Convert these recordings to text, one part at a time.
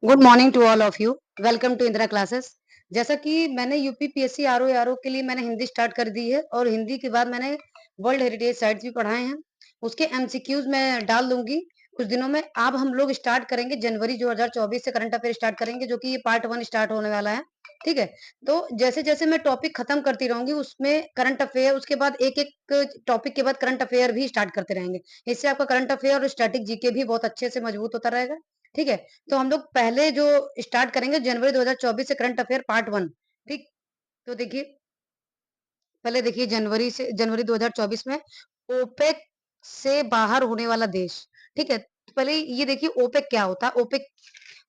Good morning to all of you. Welcome to Indira classes. जैसा कि मैंने यूपीपीएससी आरओ के लिए मैंने हिंदी स्टार्ट कर दी है और हिंदी के बाद मैंने वर्ल्ड हेरिटेज साइट्स भी पढ़ाए हैं। उसके एमसीक्यूज मैं डाल दूंगी कुछ दिनों में। अब हम लोग स्टार्ट करेंगे जनवरी 2024 से करंट अफेयर स्टार्ट करेंगे, जो कि ये पार्ट 1 स्टार्ट होने वाला है। ठीक है, तो जैसे जैसे मैं टॉपिक खत्म करती रहूंगी उसमें करंट अफेयर, उसके बाद एक एक टॉपिक के बाद करंट अफेयर भी स्टार्ट करते रहेंगे। इससे आपका करंट अफेयर और स्टैटिक जीके भी बहुत अच्छे से मजबूत होता रहेगा। ठीक है, तो हम लोग पहले जो स्टार्ट करेंगे जनवरी 2024 से करंट अफेयर पार्ट 1। ठीक, तो देखिए, पहले देखिए जनवरी 2024 में ओपेक से बाहर होने वाला देश। ठीक है, तो पहले ये देखिए ओपेक क्या होता है। ओपेक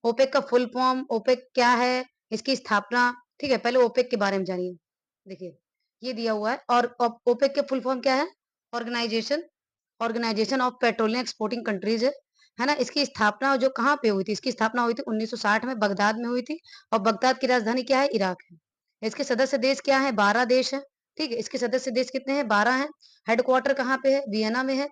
ओपेक का फुल फॉर्म, ओपेक क्या है, इसकी स्थापना। ठीक है, पहले ओपेक के बारे में जानिए। देखिए, ये दिया हुआ है। और ओपेक के फुल फॉर्म क्या है? Organisation organisation of petroleum exporting countries है ना। इसकी स्थापना जो कहाँ पे हुई थी? इसकी स्थापना हुई थी 1960 में बगदाद में हुई थी। और बगदाद की राजधानी क्या है? इराक है। इसके सदस्य देश क्या है? 12 देश है। ठीक है, इसके सदस्य देश कितने हैं? 12 हैं। हेडक्वार्टर कहाँ पे है? वियना में है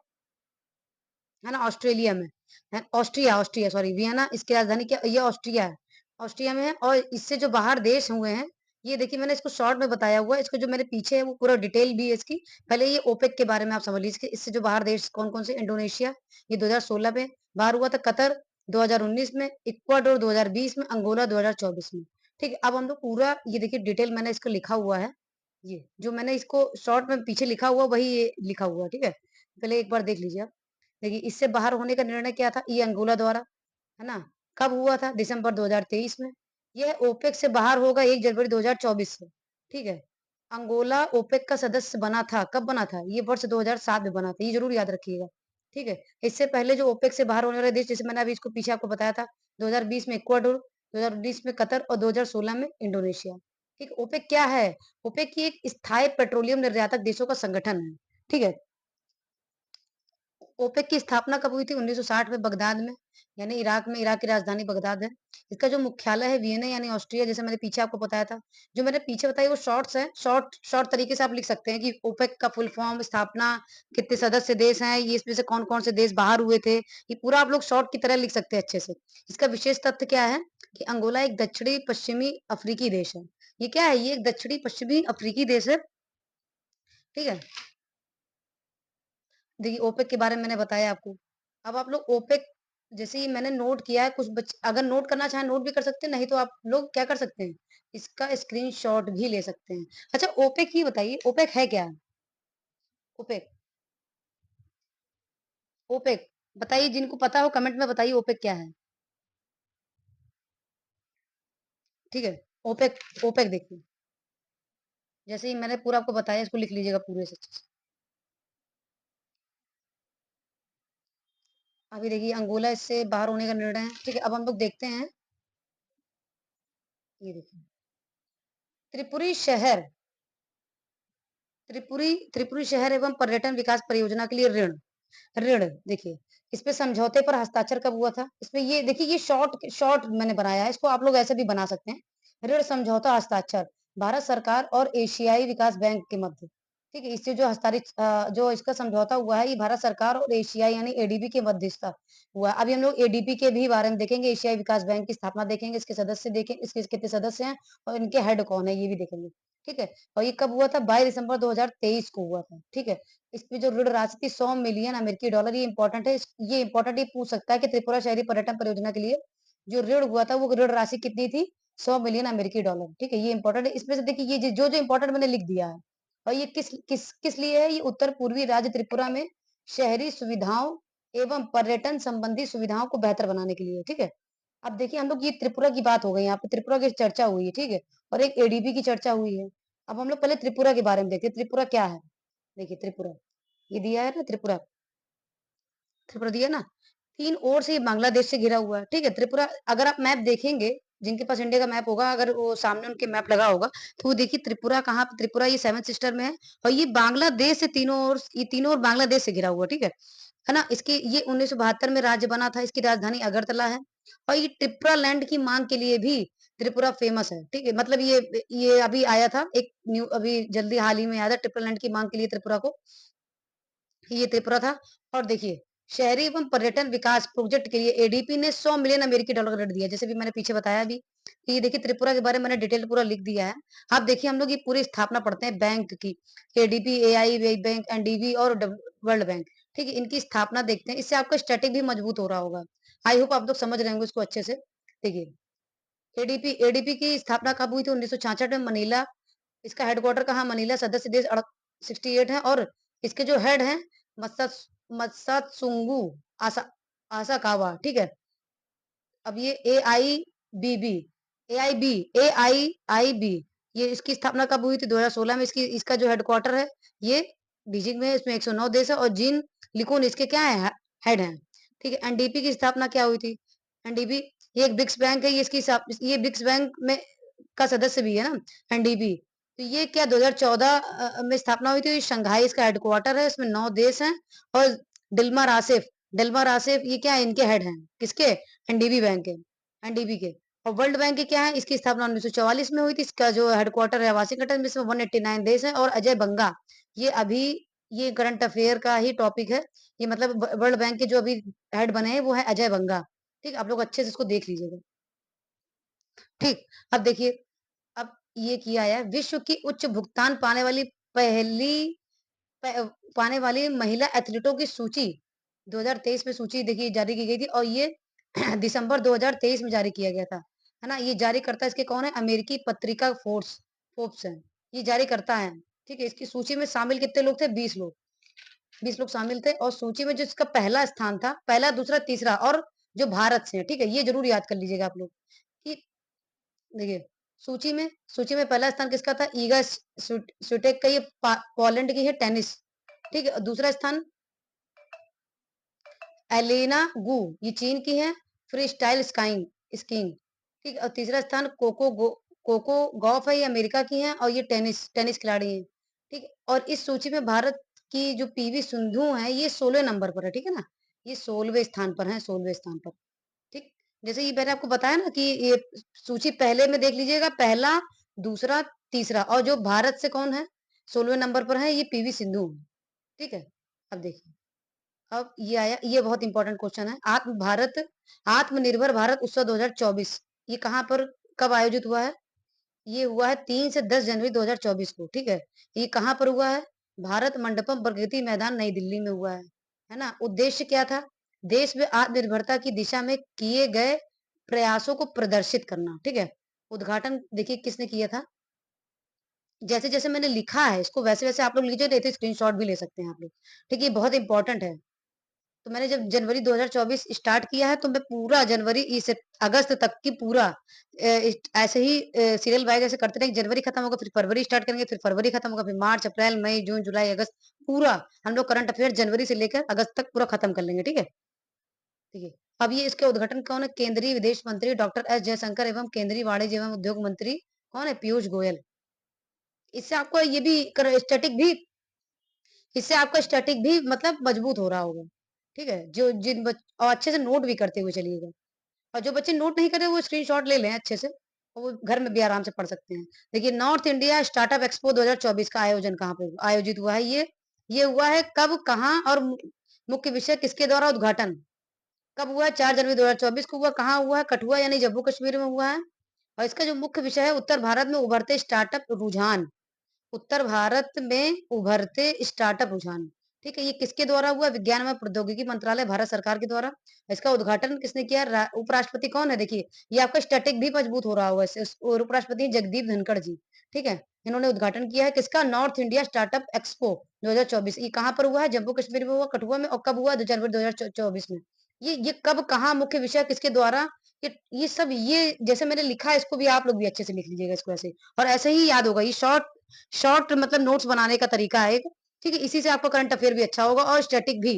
ना, ऑस्ट्रेलिया में है। ऑस्ट्रिया ऑस्ट्रिया सॉरी, वियना इसकी राजधानी क्या? ये ऑस्ट्रिया है, ऑस्ट्रिया में है। और इससे जो बाहर देश हुए हैं, ये देखिए मैंने इसको शॉर्ट में बताया हुआ है। इसको जो मेरे पीछे है वो पूरा डिटेल भी है इसकी। पहले ये ओपेक के बारे में आप समझ लीजिए। इससे जो बाहर देश कौन कौन से? इंडोनेशिया, ये 2016 में बाहर हुआ था। कतर 2019 में, इक्वाडोर 2020 में, अंगोला 2024 में। ठीक है, अब हम लोग पूरा ये देखिए डिटेल मैंने इसको लिखा हुआ है। ये जो मैंने इसको शॉर्ट में पीछे लिखा हुआ वही ये लिखा हुआ है। ठीक है, पहले एक बार देख लीजिए आप। देखिए, इससे बाहर होने का निर्णय क्या था? ये अंगोला द्वारा, है ना। कब हुआ था? दिसंबर 2023 में। यह ओपेक से बाहर होगा 1 जनवरी 2024 से। ठीक है, अंगोला ओपेक का सदस्य बना था। कब बना था? ये वर्ष 2007 में बना था, ये जरूर याद रखिएगा। ठीक है, इससे पहले जो ओपेक से बाहर होने वाले देश, जैसे मैंने अभी इसको पीछे आपको बताया था, 2020 में इक्वाडोर, 2019 में कतर और 2016 में इंडोनेशिया। ठीक, ओपेक क्या है? ओपेक की एक स्थायी पेट्रोलियम निर्यातक देशों का संगठन है। ठीक है, ओपेक की स्थापना कब हुई थी? 1960 में बगदाद में, यानी इराक में। इराक की राजधानी बगदाद है। इसका जो मुख्यालय है वियना यानी ऑस्ट्रिया, जैसे मैंने पीछे आपको बताया था। जो मैंने पीछे बताया वो शॉर्ट्स है। शॉर्ट शॉर्ट तरीके से आप लिख सकते हैं कि ओपेक का फुल फॉर्म, स्थापना, कितने सदस्य देश हैं, ये इसमें से कौन कौन से देश बाहर हुए थे, ये पूरा आप लोग शॉर्ट की तरह लिख सकते हैं अच्छे से। इसका विशेष तथ्य क्या है? कि अंगोला एक दक्षिणी पश्चिमी अफ्रीकी देश है। ये क्या है? ये एक दक्षिणी पश्चिमी अफ्रीकी देश है। ठीक है, देखिए ओपेक के बारे में मैंने बताया आपको। अब आप लोग ओपेक, जैसे ही मैंने नोट किया है, कुछ अगर नोट करना चाहें नोट भी कर सकते हैं, नहीं तो आप लोग क्या कर सकते हैं? इसका स्क्रीनशॉट भी ले सकते हैं। अच्छा, ओपेक ही बताइए, ओपेक है क्या? ओपेक ओपेक बताइए, जिनको पता हो कमेंट में बताइए ओपेक क्या है। ठीक है, ओपेक ओपेक देखिए, जैसे ही मैंने पूरा आपको बताया, इसको लिख लीजिएगा पूरे से अच्छे से। अभी देखिए अंगोला इससे बाहर होने का निर्णय है। ठीक है, अब हम लोग देखते हैं। ये देखिए, त्रिपुरी शहर त्रिपुरी त्रिपुरी शहर एवं पर्यटन विकास परियोजना के लिए ऋण ऋण देखिए, इस पे समझौते पर हस्ताक्षर कब हुआ था? इसमें ये देखिए, ये शॉर्ट शॉर्ट मैंने बनाया है, इसको आप लोग ऐसे भी बना सकते हैं। ऋण समझौता हस्ताक्षर भारत सरकार और एशियाई विकास बैंक के मध्य। ठीक है, इससे जो जो इसका समझौता हुआ है, ये भारत सरकार और एशिया यानी एडीबी के मध्यस्थता हुआ है। अभी हम लोग एडीबी के भी बारे में देखेंगे, एशियाई विकास बैंक की स्थापना देखेंगे, इसके सदस्य देखेंगे, इसके कितने सदस्य हैं और इनके हेड कौन है, ये भी देखेंगे। ठीक है, और ये कब हुआ था? 22 दिसंबर 2023 को हुआ था। ठीक है, इसमें जो ऋण राशि थी 100 मिलियन अमेरिकी डॉलर। ये इंपॉर्टेंट है। ये इंपॉर्टेंट, ये पूछ सकता है कि त्रिपुरा शहरी पर्यटन परियोजना के लिए जो ऋण हुआ था वो ऋण राशि कितनी थी? 100 मिलियन अमेरिकी डॉलर। ठीक है, ये इंपॉर्टेंट है। इसमें से देखिए, ये जो जो इंपॉर्टेंट मैंने लिख दिया है। और ये किस किस किस लिए है? ये उत्तर पूर्वी राज्य त्रिपुरा में शहरी सुविधाओं एवं पर्यटन संबंधी सुविधाओं को बेहतर बनाने के लिए। ठीक है, अब देखिए हम लोग, ये त्रिपुरा की बात हो गई, यहाँ पे त्रिपुरा की चर्चा हुई है। ठीक है, और एक एडीबी की चर्चा हुई है। अब हम लोग पहले त्रिपुरा के बारे में देखते हैं, त्रिपुरा क्या है। देखिए त्रिपुरा, ये दिया है ना त्रिपुरा, त्रिपुरा दिया ना, 3 ओर से ये बांग्लादेश से घिरा हुआ है। ठीक है, त्रिपुरा अगर आप मैप देखेंगे, जिनके पास इंडिया का मैप होगा, अगर वो सामने उनके मैप लगा होगा, तो वो देखिए त्रिपुरा कहाँ पे? त्रिपुरा ये 7 सिस्टर में है। और ये बांग्लादेश से तीनों ओर, ये तीनों ओर बांग्लादेश से घिरा हुआ है। ठीक है ना। इसकी ये 1972 में राज्य बना था। इसकी राजधानी अगरतला है। और ये त्रिपुरा लैंड की मांग के लिए भी त्रिपुरा फेमस है। ठीक है, मतलब ये अभी आया था एक न्यू, अभी जल्दी हाल ही में आया था, त्रिपुरा लैंड की मांग के लिए त्रिपुरा को, ये त्रिपुरा था। और देखिए शहरी एवं पर्यटन विकास प्रोजेक्ट के लिए एडीपी ने 100 मिलियन अमेरिकी डॉलर का ऋण दिया। जैसे भी मैंने पीछे बताया अभी कि ये देखिए त्रिपुरा के बारे में मैंने डिटेल पूरा लिख दिया है। आप देखिए हम लोग ये पूरी स्थापना पढ़ते हैं बैंक की, एडीबी, एआई बैंक, एनडीबी और वर्ल्ड बैंक। ठीक है, इनकी स्थापना देखते हैं, इससे आपका स्टैटिक भी मजबूत हो रहा होगा। आई होप आप लोग समझ रहे होंगे इसको अच्छे से। देखिए एडीपी की स्थापना कब हुई थी? 1966 में मनीला। इसका हेडक्वार्टर कहाँ? मनीला। सदस्य देश 68 है और इसके जो हेड हैं मत्सात्सुंगू आसा आसाकावा। ठीक है, अब ये ए आई आई बी, ये इसकी स्थापना कब हुई थी? 2016 में। इसका जो हेडक्वार्टर है ये बीजिंग में है। इसमें 109 देश है और जीन लिकुन इसके क्या है? हेड हैं। ठीक है, एनडीपी की स्थापना क्या हुई थी? एनडीपी ये एक ब्रिक्स बैंक है, ये ब्रिक्स बैंक में का सदस्य भी है ना एनडीपी। तो ये क्या 2014 में स्थापना हुई थी। शंघाई इसका हेडक्वार्टर है, इसमें 9 देश हैं और दिलमा रासिफ ये क्या है? इनके हेड हैं। किसके? एनडीबी बैंक के, एनडीबी के। और वर्ल्ड बैंक की क्या है? इसकी स्थापना 1944 में हुई थी। इसका जो हेडक्वार्टर है वाशिंगटन में, इसमें 189 देश है। और अजय बंगा ये अभी ये करंट अफेयर का ही टॉपिक है। ये मतलब वर्ल्ड बैंक के जो अभी हेड बने हैं वो है अजय बंगा। ठीक, आप लोग अच्छे से इसको देख लीजिएगा। ठीक, अब देखिए, अब ये किया है विश्व की उच्च भुगतान पहली प- पाने वाली महिला एथलीटों की सूची 2023 में सूची देखिए जारी की गई थी और ये दिसंबर 2023 में जारी किया गया था, है ना। ये जारी करता है इसके कौन है? अमेरिकी पत्रिका फोर्ब्स है, ये जारी करता है। ठीक है, इसकी सूची में शामिल कितने लोग थे? 20 लोग। 20 लोग शामिल थे और सूची में जो इसका पहला स्थान था, पहला, दूसरा, तीसरा और जो भारत से है, ठीक है, ये जरूर याद कर लीजिएगा आप लोग कि देखिए सूची में पहला स्थान किसका था? ईगा स्विटेक का, ये पोलैंड की है, टेनिस। ठीक है, दूसरा स्थान एलेना गु, ये चीन की है, फ्री स्टाइल स्कीइंग। ठीक, और तीसरा स्थान कोको गॉफ है, ये अमेरिका की है और ये टेनिस टेनिस खिलाड़ी है। ठीक है, और इस सूची में भारत की जो पीवी सिंधु है ये 16 नंबर पर है। ठीक है ना, ये 16वें स्थान पर है, 16वें स्थान पर। ठीक, जैसे ये मैंने आपको बताया ना कि ये सूची पहले में देख लीजिएगा, पहला, दूसरा, तीसरा, और जो भारत से कौन है 16वें नंबर पर है? ये पीवी सिंधु। ठीक है, अब देखिए, अब ये आया, ये बहुत इंपॉर्टेंट क्वेश्चन है। आत्मनिर्भर भारत उत्सव 2024 ये कहाँ पर, कब आयोजित हुआ है? ये हुआ है 3 से 10 जनवरी 2024 को। ठीक है, ये कहाँ पर हुआ है? भारत मंडपम प्रगति मैदान नई दिल्ली में हुआ है ना। उद्देश्य क्या था? देश में आत्मनिर्भरता की दिशा में किए गए प्रयासों को प्रदर्शित करना। ठीक है, उद्घाटन देखिए किसने किया था। जैसे जैसे मैंने लिखा है इसको वैसे वैसे आप लोग लीजिए, नहीं तो स्क्रीनशॉट भी ले सकते हैं आप लोग। ठीक है, ये बहुत इंपॉर्टेंट है। तो मैंने जब जनवरी 2024 स्टार्ट किया है तो मैं पूरा जनवरी से अगस्त तक की पूरा ऐसे ही सीरियल वाइज ऐसे करते रहेंगे। जनवरी खत्म होगा फिर फरवरी स्टार्ट करेंगे, फिर फरवरी खत्म होगा फिर मार्च, अप्रैल, मई, जून, जुलाई, अगस्त, पूरा हम लोग करंट अफेयर जनवरी से लेकर अगस्त तक पूरा खत्म कर लेंगे। ठीक है, ठीक है। अब ये इसके उद्घाटन कौन है? केंद्रीय विदेश मंत्री डॉक्टर एस जयशंकर एवं केंद्रीय वाणिज्य एवं उद्योग मंत्री कौन है? पीयूष गोयल। इससे आपको ये भी स्टैटिक भी इससे आपका स्टैटिक भी मतलब मजबूत हो रहा होगा। ठीक है, जो और अच्छे से नोट भी करते हुए चलिएगा। और जो बच्चे नोट नहीं कर रहे वो स्क्रीनशॉट ले लें अच्छे से, और वो घर में भी आराम से पढ़ सकते हैं। देखिए, नॉर्थ इंडिया स्टार्टअप एक्सपो 2024 का आयोजन कहाँ पे आयोजित हुआ है? ये हुआ है कब, कहाँ और मुख्य विषय किसके द्वारा उद्घाटन कब हुआ है? 4 जनवरी 2024 को हुआ। कहाँ हुआ है? कठुआ यानी जम्मू कश्मीर में हुआ है। और इसका जो मुख्य विषय है उत्तर भारत में उभरते स्टार्टअप रुझान। उत्तर भारत में उभरते स्टार्टअप रुझान। ठीक है, ये किसके द्वारा हुआ? विज्ञान एवं प्रौद्योगिकी मंत्रालय, भारत सरकार के द्वारा। इसका उद्घाटन किसने किया? उपराष्ट्रपति कौन है? देखिए, ये आपका स्टैटिक भी मजबूत हो रहा होगा इससे। और उपराष्ट्रपति जगदीप धनखड़ जी। ठीक है, इन्होंने उद्घाटन किया है किसका? North India startup expo 2024। ये कहाँ पर हुआ है? जम्मू कश्मीर में हुआ, कठुआ में। और कब हुआ? 2 जनवरी 2024 में। ये कब, कहाँ, मुख्य विषय किसके द्वारा, ये सब, ये जैसे मैंने लिखा है इसको भी आप लोग भी अच्छे से लिख लीजिएगा इसको ऐसे, और ऐसे ही याद होगा। ये शॉर्ट शॉर्ट मतलब नोट्स बनाने का तरीका है एक। ठीक है, इसी से आपका करंट अफेयर भी अच्छा होगा और स्टैटिक भी।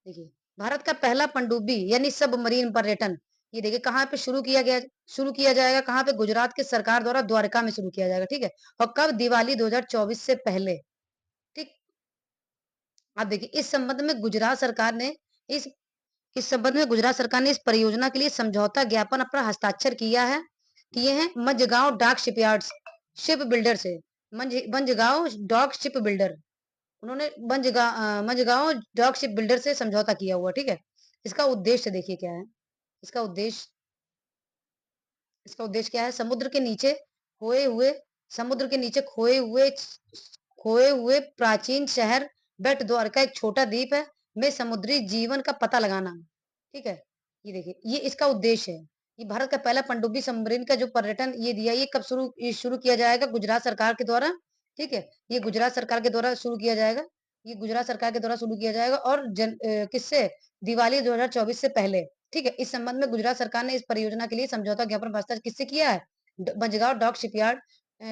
देखिए, भारत का पहला पनडुब्बी यानी सबमरीन पर्यटन, ये देखिए कहाँ पे शुरू किया जाएगा? कहाँ पे? गुजरात की सरकार द्वारा द्वारका में शुरू किया जाएगा। ठीक है, और कब? दिवाली 2024 से पहले। ठीक, आप देखिए इस इस संबंध में गुजरात सरकार ने इस परियोजना के लिए समझौता ज्ञापन अपना हस्ताक्षर किए हैं Mazagon dock shipyards ship builder से। मंझगांव डॉक शिप बिल्डर उन्होंने मंझगांव डॉक शिप बिल्डर से समझौता किया हुआ, ठीक है? इसका उद्देश्य देखिए क्या है? इसका उद्देश्य इसका उद्देश्य क्या है? खोए हुए समुद्र के नीचे खोए हुए प्राचीन शहर बेट द्वारका एक छोटा द्वीप है, में समुद्री जीवन का पता लगाना, ठीक है? ये देखिए, ये इसका उद्देश्य है। ये भारत का पहला पनडुब्बी सबमरीन का जो पर्यटन ये दिया, ये शुरू किया जाएगा गुजरात सरकार के द्वारा, ठीक है? ये गुजरात सरकार के द्वारा शुरू किया जाएगा। ये गुजरात सरकार के द्वारा शुरू किया जाएगा और किससे? दिवाली 2024 से पहले, ठीक है? इस संबंध में गुजरात सरकार ने इस परियोजना के लिए समझौता ज्ञापन पर हस्ताक्षर किससे किया है? मझगांव डॉक शिपयार्ड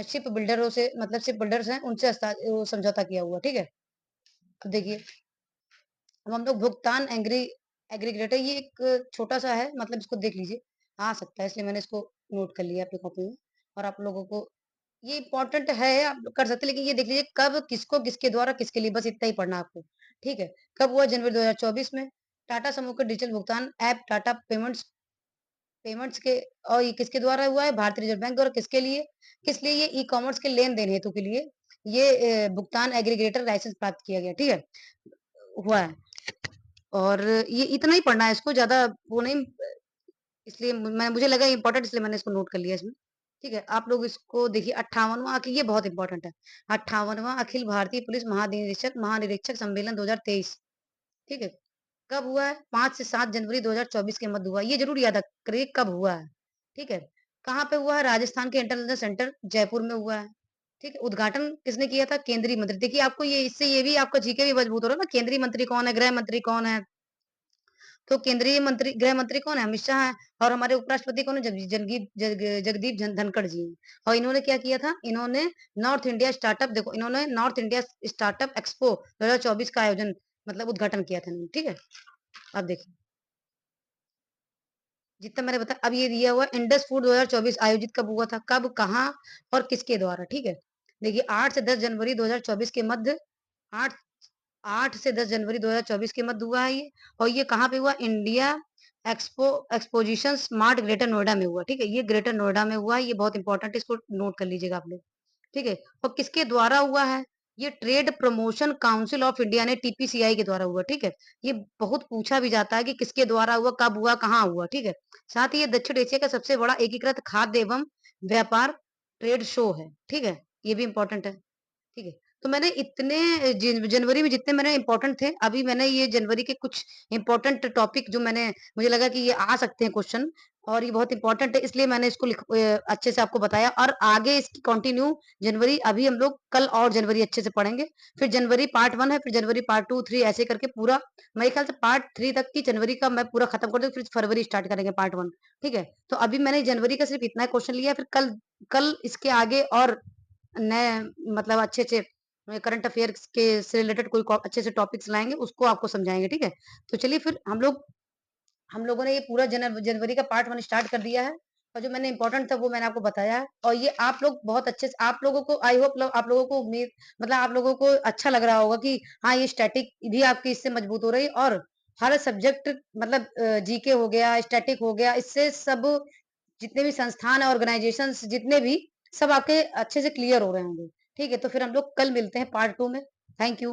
शिप बिल्डरों से, मतलब शिप बिल्डर्स हैं, उनसे वो समझौता किया हुआ, ठीक है? अब देखिए, अब हम लोग भुगतान एग्रीगेटर, ये एक छोटा-सा है, मतलब इसको देख लीजिए, आ सकता है, इसलिए मैंने इसको नोट कर लिया अपनी कॉपी में। और आप लोगों को ये इम्पोर्टेंट है, आप लोग कर सकते हैं, लेकिन ये देख लीजिए कब, किसको, किसके द्वारा, किसके लिए, बस इतना ही पढ़ना है आपको, ठीक है? कब हुआ? जनवरी 2024 में। टाटा समूह के डिजिटल भुगतान ऐप टाटा पेमेंट्स पेमेंट्स के और ये किसके द्वारा हुआ है? भारतीय रिज़र्व बैंक द्वारा। किसके लिए? किस लिए? ये ई-कॉमर्स के लेन-देन हेतु के लिए ये भुगतान एग्रीगेटर लाइसेंस प्राप्त किया गया, ठीक है? हुआ है। और ये इतना ही पढ़ना है, इसको ज़्यादा वो नहीं, इसलिए मुझे लगा इम्पोर्टेंट, इसलिए मैंने इसको नोट कर लिया इसमें। ठीक है? आप लोग इसको देखिए, 58वां ये बहुत इम्पोर्टेंट है। 58वां अखिल भारतीय पुलिस महानिरीक्षक सम्मेलन 2023, ठीक है? कब हुआ है? 5 से 7 जनवरी 2024 के मध्य हुआ है। ये ज़रूर याद करिए कब हुआ है, ठीक है? कहाँ पे हुआ है? राजस्थान के इंटरनेशनल सेंटर जयपुर में हुआ है, ठीक है? उद्घाटन किसने किया था? केंद्रीय मंत्री। देखिए, आपको ये इससे ये भी आपका जीके भी मजबूत हो रहा है ना, केंद्रीय मंत्री कौन है? गृह मंत्री कौन है? तो केंद्रीय मंत्री, गृह मंत्री कौन है? अमित शाह हैं। और हमारे उपराष्ट्रपति कौन है? जगदीप धनखड़ जी हैं। और इन्होंने क्या किया था? इन्होंने नॉर्थ इंडिया स्टार्टअप, देखो, इन्होंने नॉर्थ इंडिया स्टार्टअप एक्सपो 2024 का आयोजन, मतलब उद्घाटन किया था इन्होंने, ठीक है? अब देखिए, जितना मैंने बताया, अब ये दिया हुआ इंडस फूड 2024 आयोजित कब हुआ था? कब, कहाँ और किसके द्वारा, ठीक है? देखिए, 8 से 10 जनवरी 2024 के मध्य, 8 8 से 10 जनवरी 2024 के मध्य हुआ है ये। और ये कहाँ पे हुआ? India exposition smart greater Noida में हुआ, ठीक है? ये ग्रेटर नोएडा में हुआ है, ये बहुत इंपॉर्टेंट है, इसको नोट कर लीजिएगा आप लोग, ठीक है? और किसके द्वारा हुआ है? ये trade promotion council of India ने, टीपीसीआई के द्वारा हुआ, ठीक है? ये बहुत पूछा भी जाता है कि किसके द्वारा हुआ, कब हुआ, कहाँ हुआ, ठीक है? साथ ही ये दक्षिण एशिया का सबसे बड़ा एकीकृत खाद्य एवं व्यापार ट्रेड शो है, ठीक है? ये भी इम्पोर्टेंट है। ठीक है। तो मैंने इतने जनवरी में जितने मैंने इम्पोर्टेंट थे, अभी मैंने ये जनवरी के कुछ इम्पोर्टेंट टॉपिक जो मैंने, मुझे लगा कि ये आ सकते हैं क्वेश्चन और ये बहुत इम्पोर्टेंट है, इसलिए मैंने इसको अच्छे से आपको बताया। और आगे इसकी कंटिन्यू जनवरी, अभी हम लोग कल और जनवरी अच्छे से पढ़ेंगे। फिर जनवरी पार्ट 1 है, फिर जनवरी पार्ट 2, 3 ऐसे करके पूरा, मेरे ख्याल से पार्ट 3 तक की जनवरी का मैं पूरा खत्म कर दूँ, फिर फरवरी स्टार्ट करेंगे पार्ट 1, ठीक है? तो अभी मैंने जनवरी का सिर्फ इतना क्वेश्चन लिया है, फिर कल कल इसके आगे और नए, मतलब अच्छे-अच्छे करंट अफेयर्स के से रिलेटेड कोई अच्छे से टॉपिक्स लाएँगे, उसको आपको समझाएँगे, ठीक है? तो चलिए फिर हम लोगों ने ये पूरा जनवरी का पार्ट 1 स्टार्ट कर दिया है और जो मैंने इम्पोर्टेंट था वो मैंने आपको बताया है। और ये आप लोग बहुत अच्छे से, आप लोगों को आई होप, आप लोगों को उम्मीद, मतलब आप लोगों को अच्छा लग रहा होगा कि हाँ, ये स्टैटिक भी आपकी इससे मजबूत हो रही है और हर सब्जेक्ट, मतलब जीके हो गया, स्टैटिक हो गया, इससे सब जितने भी संस्थान, ऑर्गेनाइजेशंस जितने भी, सब आपके अच्छे से क्लियर हो रहे होंगे। ठीक है? तो फिर हम लोग कल मिलते हैं पार्ट 2 में। Thank you.